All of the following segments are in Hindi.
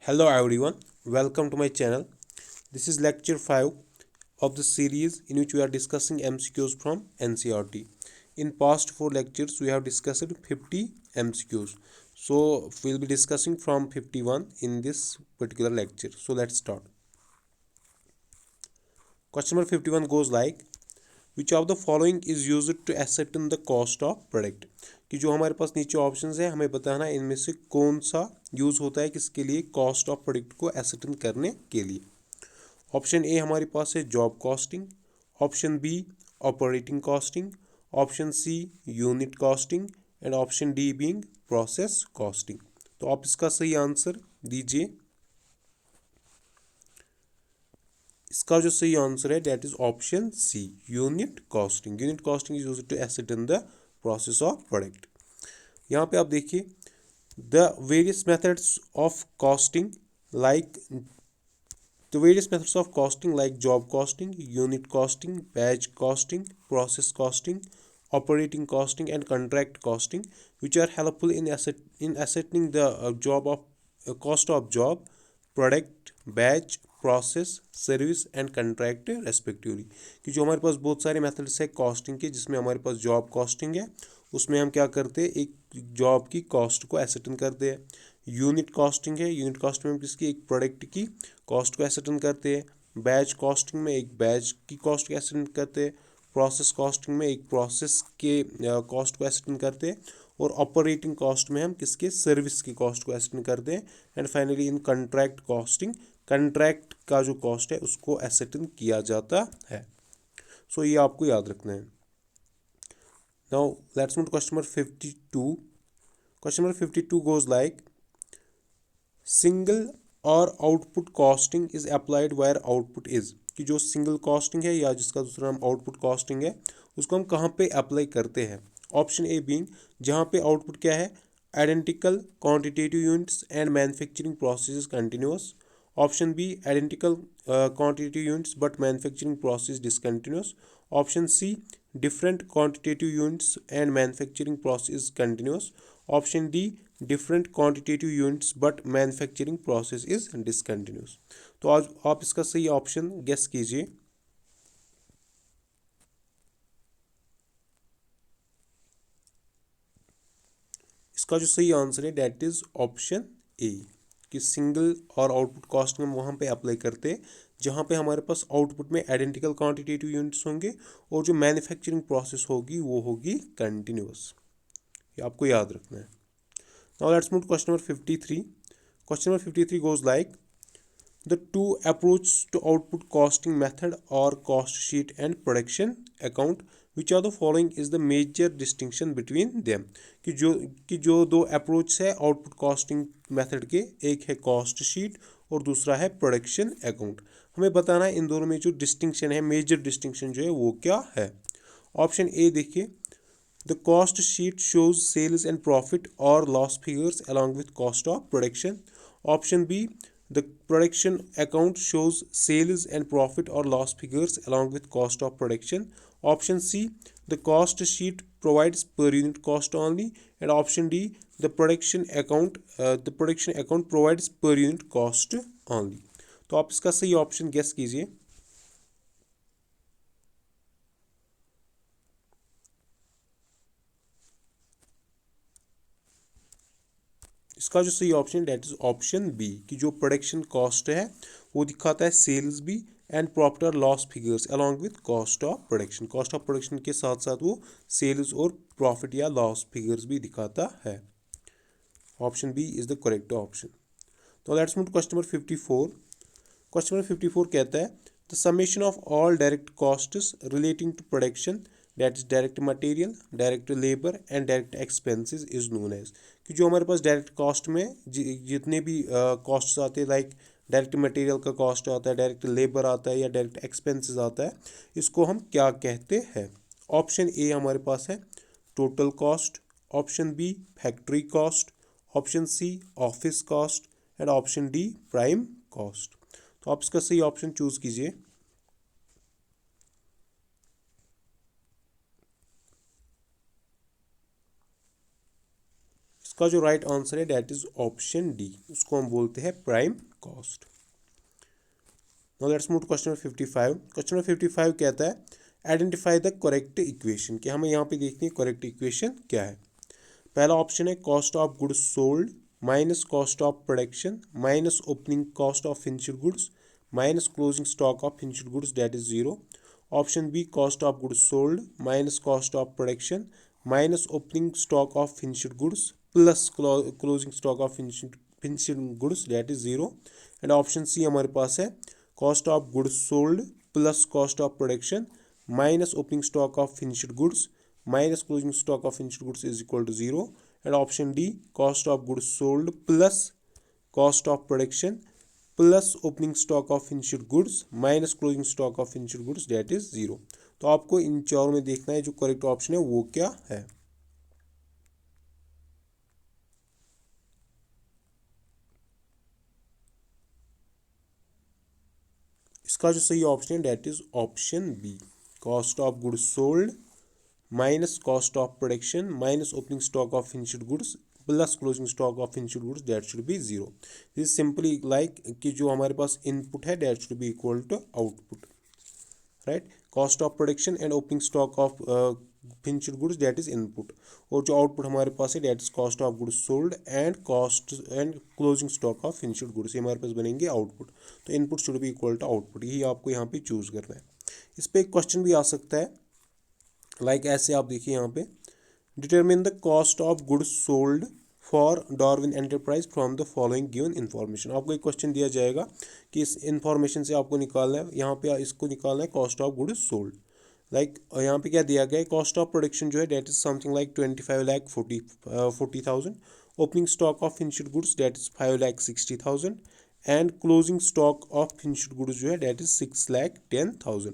Hello everyone, welcome to my channel. This is lecture 5 of the series in which we are discussing MCQs from NCERT. In past 4 lectures we have discussed 50 MCQs. So we'll be discussing from 51 in this particular lecture. So let's start. Question number 51 goes like, which of the following is use to ascertain the cost of product. कि जो हमारे पास नीचे ऑप्शंस है हमें बताना इनमें से कौन सा यूज होता है किसके लिए, कॉस्ट ऑफ प्रोडक्ट को ascertain करने के लिए। ऑप्शन ए हमारे पास है job costing, option B operating costing, option C unit costing and option D being process costing. तो आप इसका सही आंसर दीजिए। इसका जो सही आंसर है that is option C, unit costing. Unit costing is used to ascertain the process of product. यहाँ पे आप देखिए the various methods of costing like job costing, unit costing, batch costing, process costing, operating costing and contract costing, which are helpful in ascertaining the job of cost of job, product, batch, process, service and contract respectively. कि जो हमारे पास बहुत सारे मेथड्स है कॉस्टिंग के, जिसमें हमारे पास जॉब कॉस्टिंग है, उसमें हम क्या करते हैं, एक जॉब की कॉस्ट को एसेटन करते हैं। यूनिट कॉस्टिंग है, यूनिट कॉस्ट में हम किसकी, एक प्रोडक्ट की कॉस्ट को एसेटन करते हैं। बैच कॉस्टिंग में एक बैच की कॉस्ट को एसेटन करते हैं। प्रोसेस कॉस्टिंग में एक प्रोसेस के कॉस्ट को एसेटन करते हैं। और ऑपरेटिंग कॉस्ट में हम किसके, सर्विस की कॉस्ट को एसेटन करते हैं। And finally in contract costing, contract का जो कॉस्ट है उसको एसेटन किया जाता है। सो ये आपको याद रखना है। Now let's move to question number 52। Question number 52 goes like, single और output costing is applied where output is. कि जो सिंगल कॉस्टिंग है या जिसका दूसरा नाम आउटपुट कॉस्टिंग है, उसको हम कहाँ पे अप्लाई करते हैं। ऑप्शन ए बीइंग जहाँ पे आउटपुट क्या है, identical quantitative units and manufacturing process continuous. Option B identical quantitative units but manufacturing process discontinuous. Option C different quantitative units and manufacturing process is continuous. Option D different quantitative units but manufacturing process is discontinuous. तो आज आप इसका सही ऑप्शन गेस कीजिए। इसका जो सही आंसर है दैट इज ऑप्शन ए, कि सिंगल और आउटपुट कॉस्ट में वहाँ पे अप्लाई करते हैं जहाँ पे हमारे पास आउटपुट में आइडेंटिकल क्वांटिटेटिव यूनिट्स होंगे और जो मैन्युफैक्चरिंग प्रोसेस होगी वो होगी कंटिन्यूस। ये आपको याद रखना है। Now let's move to question number 53। Question number 53 goes like, the two approach to output costing method और cost sheet and production account which are the following is the major distinction between them. कि जो दो अप्रोच है आउटपुट कॉस्टिंग मेथड के, एक है कॉस्ट शीट और दूसरा है प्रोडक्शन अकाउंट। हमें बताना है इन दोनों में जो डिस्टिंक्शन है, मेजर डिस्टिंक्शन जो है वो क्या है। ऑप्शन ए देखिए, the cost sheet shows sales and profit or loss figures along with cost of production. Option B, the production account shows sales and profit or loss figures along with cost of production. Option C, the cost sheet provides per unit cost only. And option D, the production account provides per unit cost only. तो आप इसका सही ऑप्शन गेस कीजिए। इसका जो सही ऑप्शन है डेट इज ऑप्शन बी, कि जो प्रोडक्शन कॉस्ट है वो दिखाता है सेल्स भी एंड प्रॉफिट और loss figures along with cost of production. Cost of production के साथ साथ वो सेल्स और प्रॉफिट या लॉस फिगर्स भी दिखाता है। Option B is the correct option. तो let's move to question number 54। Question number 54 कहता है, the summation of all direct costs relating to production that is direct material, direct labour and direct expenses is known as. कि जो हमारे पास डायरेक्ट कॉस्ट में जितने भी कॉस्ट्स आते हैं, लाइक डायरेक्ट मटेरियल का कॉस्ट आता है, डायरेक्ट लेबर आता है या डायरेक्ट एक्सपेंसेस आता है, इसको हम क्या कहते हैं। ऑप्शन ए हमारे पास है total cost, option B factory cost, option C office cost and option D prime cost. तो आप इसका सही ऑप्शन चूज कीजिए। इसका जो राइट आंसर है डेट इज ऑप्शन डी, उसको हम बोलते हैं prime cost. Now let's move to question number 55। Question number 55 कहता है आइडेंटिफाई द करेक्ट इक्वेशन, कि हमें यहाँ पे देखनी है करेक्ट इक्वेशन क्या है। पहला ऑप्शन है cost of goods sold minus cost of production minus opening cost of finished goods minus closing stock of finished goods that is zero. Option B cost of goods sold minus cost of production minus opening stock of finished goods plus closing stock of finished goods that is zero. And option C हमारे पास है cost of goods sold plus cost of production minus opening stock of finished goods minus closing stock of finished goods is equal to 0. And option D cost of goods sold plus cost of production plus opening stock of finished goods minus closing stock of finished goods that is 0. तो आपको इन चारों में देखना है जो करेक्ट ऑप्शन है वो क्या है। इसका जो सही ऑप्शन है that is option B, cost of goods sold minus cost of production minus opening stock of finished goods plus closing stock of finished goods that should be zero. This is simply like कि जो हमारे पास इनपुट है that should be equal to output, right. Cost of production and opening stock of finished goods that is input, और जो आउटपुट हमारे पास है that is cost of goods sold and cost and closing stock of finished goods, ये हमारे पास बनेंगे आउटपुट। तो input should be equal to output, यही आपको यहाँ पे चूज करना है। इस पर एक क्वेश्चन भी आ सकता है लाइक ऐसे, आप देखिए यहाँ पे determine the cost of goods sold for Darwin enterprise from the following given information. आपको एक क्वेश्चन दिया जाएगा कि इस इन्फॉर्मेशन से आपको निकालना है, यहाँ पे इसको निकालना है cost of goods sold. Like यहाँ पे क्या दिया गया है, कॉस्ट ऑफ प्रोडक्शन जो है that is something like 25,40,000, opening stock of finished goods that is 5,60,000 and closing stock of finished goods जो है डेट इज 6,10,000।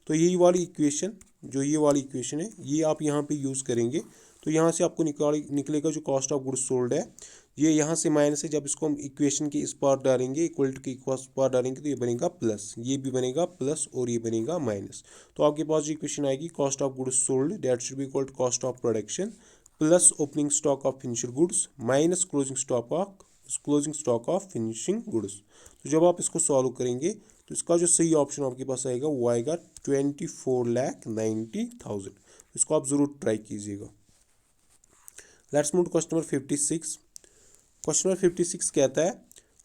तो यही वाली इक्वेशन, जो ये वाली इक्वेशन है ये आप यहाँ पे यूज़ करेंगे, तो यहाँ से आपको निकलेगा जो कॉस्ट ऑफ गुड्स सोल्ड है, ये यहाँ से माइनस है, जब इसको हम इक्वेशन के इस पार डालेंगे इक्वल टू के इस पार डालेंगे तो ये बनेगा प्लस, ये भी बनेगा प्लस और ये बनेगा माइनस। तो आपके पास जो इक्वेशन आएगी cost of goods sold that should be equal to cost of production plus opening stock of finished goods minus closing stock of finishing goods. तो जब आप इसको सॉल्व करेंगे तो इसका जो सही ऑप्शन आपके पास आएगा वो आएगा 24,90,000। इसको आप ज़रूर ट्राई कीजिएगा। Let's move to question number 56। Question number 56 कहता है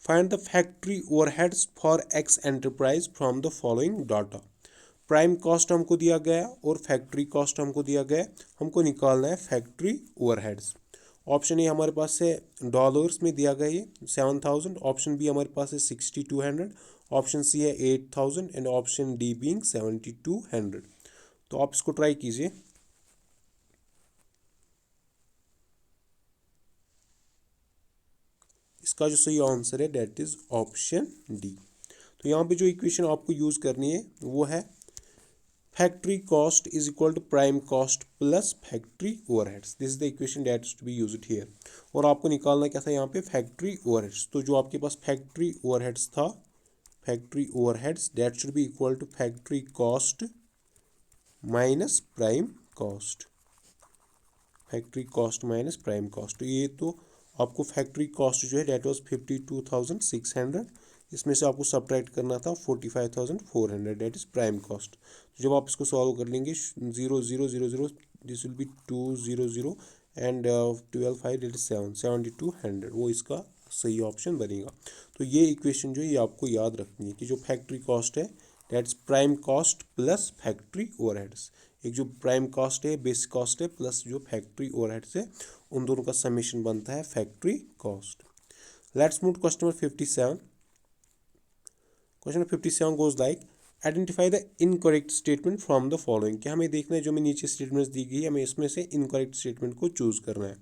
find the factory overheads for X enterprise from the following data. Prime cost हमको दिया गया और फैक्ट्री कॉस्ट हमको दिया गया, हमको निकालना है फैक्ट्री ओवरहेड्स। ऑप्शन ए हमारे पास है डॉलर्स में दिया गया ये 7,000, ऑप्शन बी हमारे पास है 6,200, ऑप्शन सी है 8,000 एंड ऑप्शन डी बीइंग 7,200। तो आप इसको ट्राई कीजिए। इसका जो सही आंसर है डेट इज ऑप्शन डी। तो यहाँ पे जो इक्वेशन आपको यूज करनी है वो है factory cost is equal to prime cost plus factory overheads. This is the equation that is to be used here. और आपको निकालना क्या था यहाँ पे फैक्ट्री ओवरहेड्स। तो जो आपके पास फैक्ट्री ओवरहेड्स था, factory overheads that should be equal to factory cost minus prime cost, factory cost minus prime cost. तो ये तो आपको फैक्ट्री कॉस्ट जो है डेट वाज 52,600, इसमें से आपको सब्ट्रैक्ट करना था 45,400 डेट इज प्राइम कॉस्ट। तो जब आप इसको सॉल्व कर लेंगे 0 0 0 0 this will be 2 0 0 and 12 5 that is 7,200, वो इसका सही ऑप्शन बनेगा। तो ये इक्वेशन जो है ये आपको याद रखनी है कि जो फैक्ट्री कॉस्ट है that's prime cost plus factory overheads. एक जो प्राइम कॉस्ट है बेसिक कॉस्ट है प्लस जो फैक्ट्री ओवरहेड्स है, उन दोनों का समेशन बनता है factory cost. Let's move to question number 57। Question number 57 goes like identify the incorrect statement from the following. क्या हमें देखना है जो हमें नीचे स्टेटमेंट्स दी गई है हमें इसमें से इनकरेक्ट स्टेटमेंट को चूज करना है।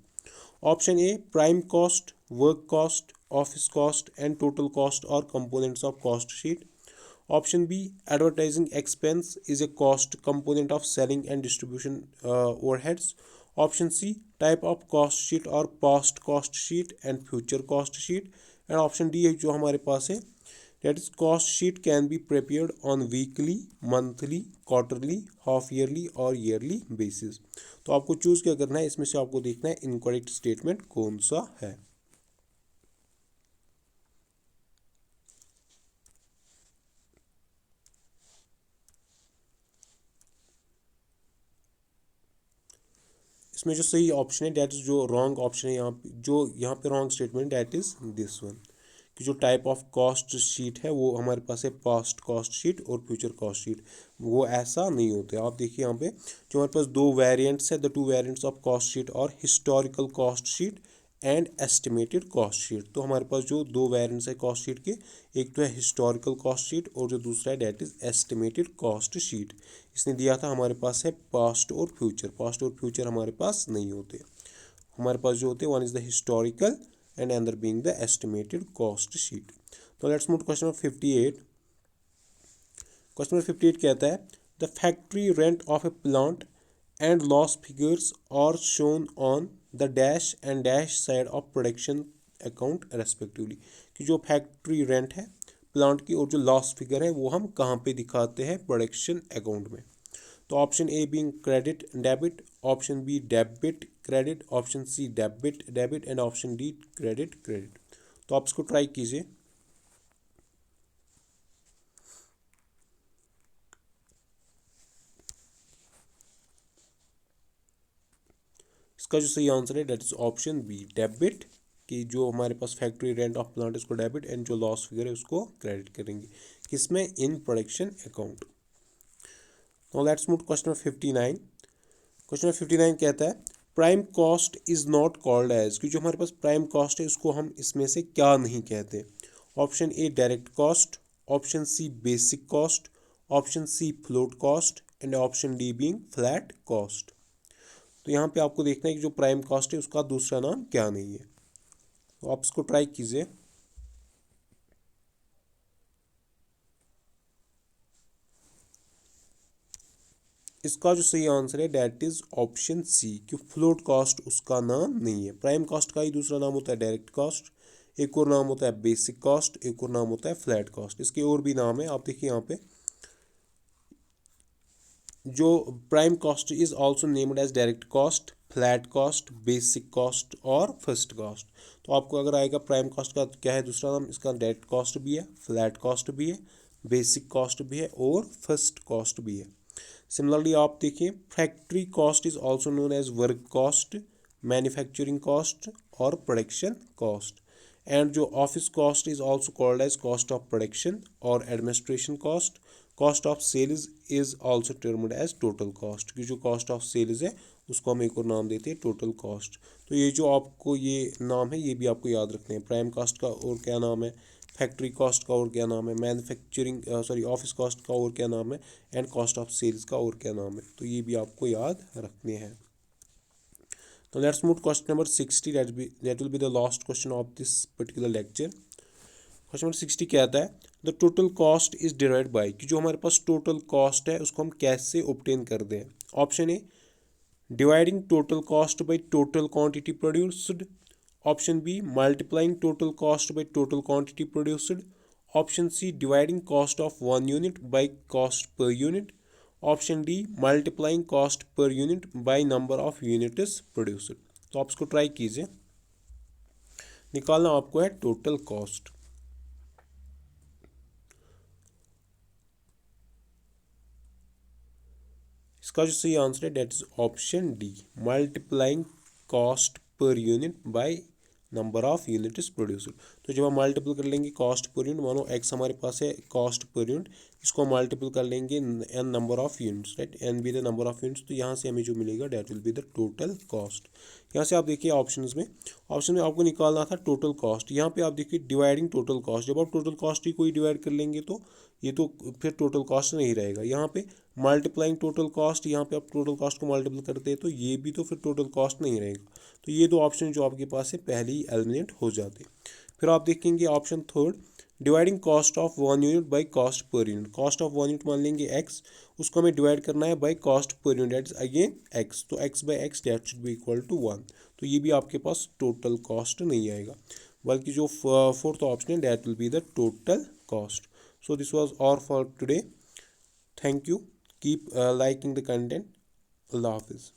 Option A prime cost, work cost, office cost and total cost और components of cost sheet. Option B, advertising expense is a cost component of selling and distribution overheads. Option C, type of cost sheet or past cost sheet and future cost sheet. And option D है जो हमारे पास है That is, cost sheet can be prepared on weekly, monthly, quarterly, half yearly और yearly basis. तो आपको चूज क्या करना है, इसमें से आपको देखना है इनकरेक्ट स्टेटमेंट कौन सा है। इसमें जो सही ऑप्शन है दैट इज, जो रॉन्ग ऑप्शन है यहाँ पे wrong statement that is this one, कि जो टाइप ऑफ कॉस्ट शीट है वो हमारे पास है पास्ट कॉस्ट शीट और फ्यूचर कॉस्ट शीट, वो ऐसा नहीं होते। आप देखिए यहाँ पे जो हमारे पास दो वेरिएंट्स है, the two variants of cost sheet और historical cost sheet and estimated cost sheet. तो हमारे पास जो दो वेरिएंट्स है कॉस्ट शीट के, एक तो है हिस्टोरिकल कॉस्ट शीट और जो दूसरा है that is estimated cost sheet. इसने दिया था हमारे पास है पास्ट और फ्यूचर, पास्ट और फ्यूचर हमारे पास नहीं होते। हमारे पास जो होते हैं one is the historical and another being the estimated cost sheet. तो let's move to question number 58. Question number 58 कहता है the factory rent of a plant and loss figures are shown on the dash and dash side of production account respectively. कि जो फैक्ट्री रेंट है प्लांट की और जो लॉस फिगर है वो हम कहाँ पे दिखाते हैं, प्रोडक्शन अकाउंट में। तो option A being credit debit, option B debit credit, option C debit debit and option D credit credit. तो आप इसको ट्राई कीजिए। इसका जो सही आंसर है that is option B debit, कि जो हमारे पास फैक्ट्री रेंट ऑफ प्लांट उसको डेबिट एंड जो लॉस फिगर है उसको क्रेडिट करेंगे, किसमें, in production account. Now let's move to question number 59। Question number 59 कहता है prime cost is not called as, कि जो हमारे पास प्राइम कॉस्ट है उसको हम इसमें से क्या नहीं कहते। Option A direct cost, option C basic cost, option C float cost and option D being flat cost. तो यहाँ पे आपको देखना है कि जो प्राइम कॉस्ट है उसका दूसरा नाम क्या नहीं है। तो आप इसको ट्राई कीजिए। इसका जो सही आंसर है डेट इज ऑप्शन सी, कि फ्लोट कॉस्ट उसका नाम नहीं है। प्राइम कॉस्ट का ही दूसरा नाम होता है डायरेक्ट कॉस्ट, एक और नाम होता है बेसिक कॉस्ट, एक और नाम होता है फ्लैट कॉस्ट। इसके और भी नाम है, आप देखिए यहाँ पे जो prime cost is also named as direct cost, flat cost, basic cost और फर्स्ट कॉस्ट। तो आपको अगर आएगा प्राइम कॉस्ट का क्या है दूसरा नाम, इसका डायरेक्ट कॉस्ट भी है, फ्लैट कॉस्ट भी है, बेसिक कॉस्ट भी है और फर्स्ट कॉस्ट भी है। सिमिलरली आप देखिए factory cost is also known as work cost, manufacturing cost और प्रोडक्शन कॉस्ट। एंड जो office cost is also called as cost of production और administration cost. Cost of sales is also termed as total cost, की जो कॉस्ट ऑफ सेल्स है उसको हम एक और नाम देते हैं टोटल कॉस्ट। तो ये जो आपको ये नाम है ये भी आपको याद रखते हैं। प्राइम कॉस्ट का और क्या नाम है, फैक्ट्री कॉस्ट का और क्या नाम है, मैन्युफैक्चरिंग ऑफिस कॉस्ट का और क्या नाम है, एंड कॉस्ट ऑफ सेल्स का और क्या नाम है। तो ये भी आपको याद रखने हैं। तो let's move question number 60, that will be the last question of this particular lecture. Question number 60 क्या आता है the total cost is divide by, कि जो हमारे पास टोटल कॉस्ट है उसको हम कैसे ऑब्टेन करते हैं। Option A dividing total cost by total quantity produced, option B multiplying total cost by total quantity produced, option C dividing cost of one unit by cost per unit, option D multiplying cost per unit by number of units produced. तो आप इसको ट्राई कीजिए, निकालना आपको है टोटल कॉस्ट। इसका जो सही आंसर है that is option D multiplying cost per unit by number of units produced. तो जब हम मल्टीपल कर लेंगे कॉस्ट पर यूनिट, मानो एक्स हमारे पास है कॉस्ट पर यूनिट, इसको मल्टीपल कर लेंगे N number of units, right, N be the number of units. तो यहाँ से हमें जो मिलेगा that will be the total cost. यहाँ से आप देखिए ऑप्शन में आपको निकालना था टोटल कॉस्ट। यहाँ पे आप देखिए डिवाइडिंग टोटल कॉस्ट, जब आप टोटल कॉस्ट ही कोई डिवाइड कर लेंगे तो ये तो फिर टोटल कॉस्ट नहीं रहेगा। यहाँ पे मल्टीप्लाइंग टोटल कॉस्ट, यहाँ पे आप टोटल कॉस्ट को मल्टीपल करते हैं तो ये भी तो फिर टोटल कॉस्ट नहीं रहेगा। तो ये दो ऑप्शन जो आपके पास है पहले ही एलिमिनेट हो जाते। फिर आप देखेंगे option third dividing cost of one unit by cost per unit. Cost of one unit मान लेंगे एक्स, उसको हमें डिवाइड करना है by cost per unit that is again x. तो x by x that should be equal to 1। तो ये भी आपके पास टोटल कॉस्ट नहीं आएगा, बल्कि जो फोर्थ ऑप्शन है that will be the total cost. So this was all for today. Thank you. Keep liking the content. Allah Hafiz.